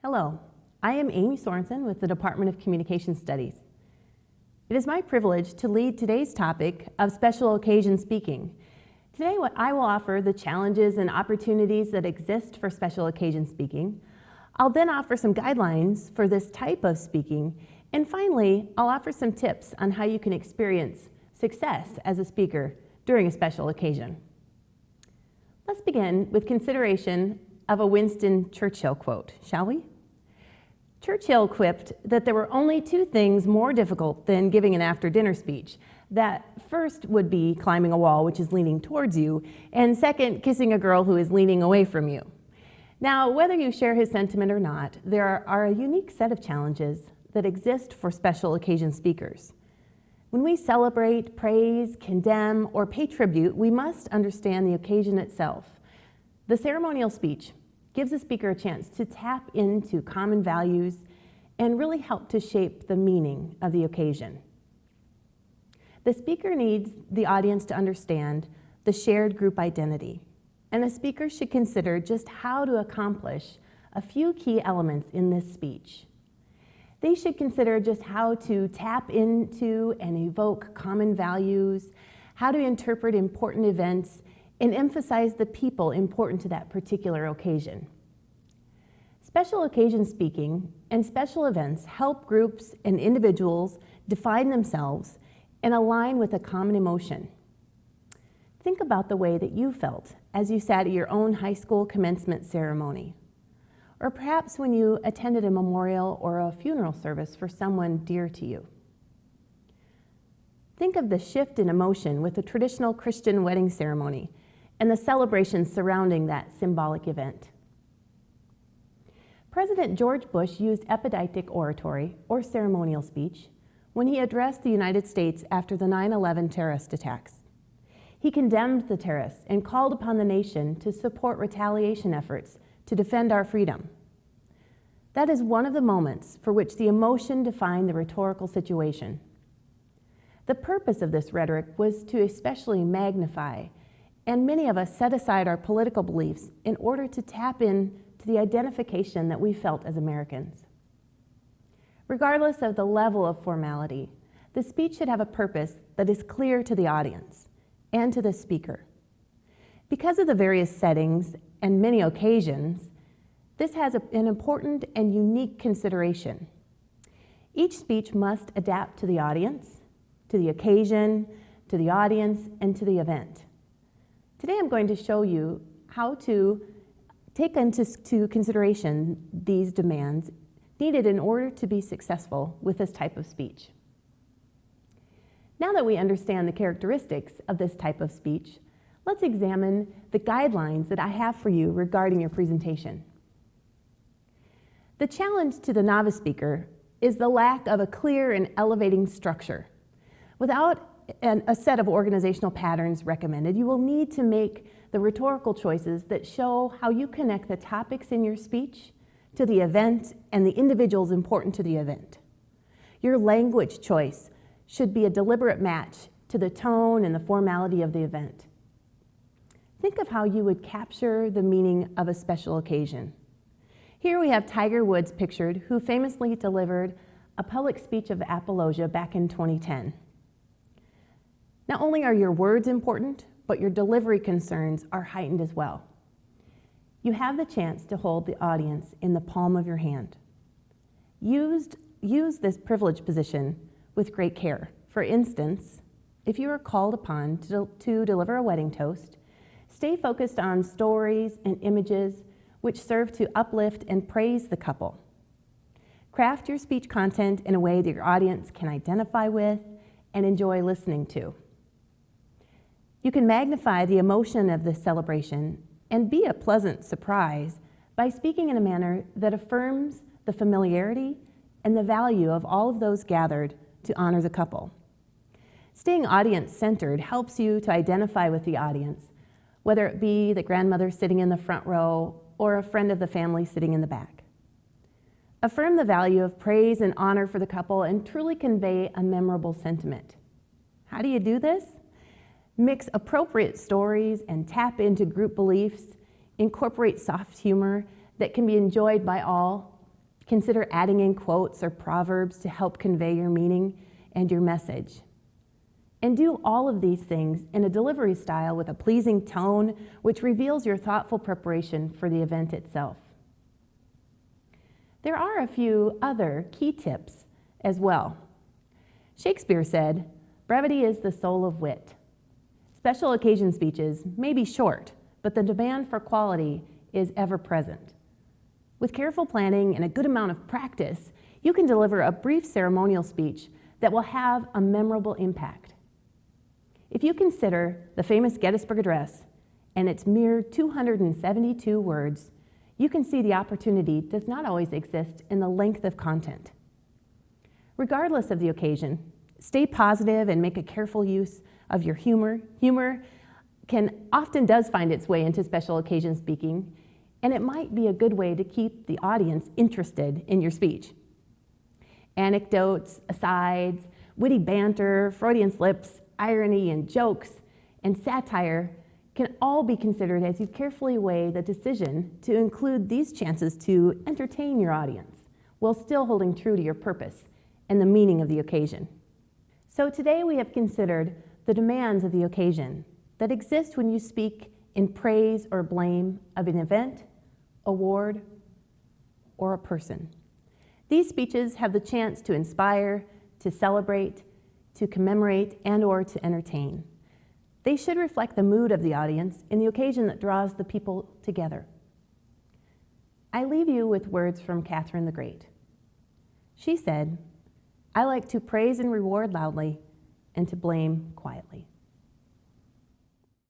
Hello, I am Amy Sorensen with the Department of Communication Studies. It is my privilege to lead today's topic of special occasion speaking. Today I will offer the challenges and opportunities that exist for special occasion speaking. I'll then offer some guidelines for this type of speaking, and finally I'll offer some tips on how you can experience success as a speaker during a special occasion. Let's begin with consideration of a Winston Churchill quote, shall we? Churchill quipped that there were only two things more difficult than giving an after-dinner speech. That first would be climbing a wall which is leaning towards you, and second, kissing a girl who is leaning away from you. Now, whether you share his sentiment or not, there are a unique set of challenges that exist for special occasion speakers. When we celebrate, praise, condemn, or pay tribute, we must understand the occasion itself. The ceremonial speech gives the speaker a chance to tap into common values and really help to shape the meaning of the occasion. The speaker needs the audience to understand the shared group identity, and the speaker should consider just how to accomplish a few key elements in this speech. They should consider just how to tap into and evoke common values, how to interpret important events, and emphasize the people important to that particular occasion. Special occasion speaking and special events help groups and individuals define themselves and align with a common emotion. Think about the way that you felt as you sat at your own high school commencement ceremony, or perhaps when you attended a memorial or a funeral service for someone dear to you. Think of the shift in emotion with the traditional Christian wedding ceremony and the celebrations surrounding that symbolic event. President George Bush used epidictic oratory, or ceremonial speech, when he addressed the United States after the 9/11 terrorist attacks. He condemned the terrorists and called upon the nation to support retaliation efforts to defend our freedom. That is one of the moments for which the emotion defined the rhetorical situation. The purpose of this rhetoric was to especially magnify, and many of us set aside our political beliefs in order to tap in to the identification that we felt as Americans. Regardless of the level of formality, the speech should have a purpose that is clear to the audience and to the speaker. Because of the various settings and many occasions, this has an important and unique consideration. Each speech must adapt to the audience, to the occasion, to the audience, and to the event. Today I'm going to show you how to take into consideration these demands needed in order to be successful with this type of speech. Now that we understand the characteristics of this type of speech, let's examine the guidelines that I have for you regarding your presentation. The challenge to the novice speaker is the lack of a clear and elevating structure. Without a set of organizational patterns recommended, you will need to make the rhetorical choices that show how you connect the topics in your speech to the event and the individuals important to the event. Your language choice should be a deliberate match to the tone and the formality of the event. Think of how you would capture the meaning of a special occasion. Here we have Tiger Woods pictured, who famously delivered a public speech of Appalachia back in 2010. Not only are your words important, but your delivery concerns are heightened as well. You have the chance to hold the audience in the palm of your hand. Use this privileged position with great care. For instance, if you are called upon to deliver a wedding toast, stay focused on stories and images which serve to uplift and praise the couple. Craft your speech content in a way that your audience can identify with and enjoy listening to. You can magnify the emotion of this celebration and be a pleasant surprise by speaking in a manner that affirms the familiarity and the value of all of those gathered to honor the couple. Staying audience-centered helps you to identify with the audience, whether it be the grandmother sitting in the front row or a friend of the family sitting in the back. Affirm the value of praise and honor for the couple and truly convey a memorable sentiment. How do you do this? Mix appropriate stories and tap into group beliefs. Incorporate soft humor that can be enjoyed by all, Consider adding in quotes or proverbs to help convey your meaning and your message. And do all of these things in a delivery style with a pleasing tone, which reveals your thoughtful preparation for the event itself. There are a few other key tips as well. Shakespeare said, "Brevity is the soul of wit." Special occasion speeches may be short, but the demand for quality is ever present. With careful planning and a good amount of practice, you can deliver a brief ceremonial speech that will have a memorable impact. If you consider the famous Gettysburg Address and its mere 272 words, you can see the opportunity does not always exist in the length of content. Regardless of the occasion, stay positive and make a careful use of your humor. Humor often does find its way into special occasion speaking, and it might be a good way to keep the audience interested in your speech. Anecdotes, asides, witty banter, Freudian slips, irony and jokes, and satire can all be considered as you carefully weigh the decision to include these chances to entertain your audience while still holding true to your purpose and the meaning of the occasion. So today we have considered the demands of the occasion that exist when you speak in praise or blame of an event, award, or a person. These speeches have the chance to inspire, to celebrate, to commemorate, and/or to entertain. They should reflect the mood of the audience in the occasion that draws the people together. I leave you with words from Catherine the Great. She said, "I like to praise and reward loudly and to blame quietly."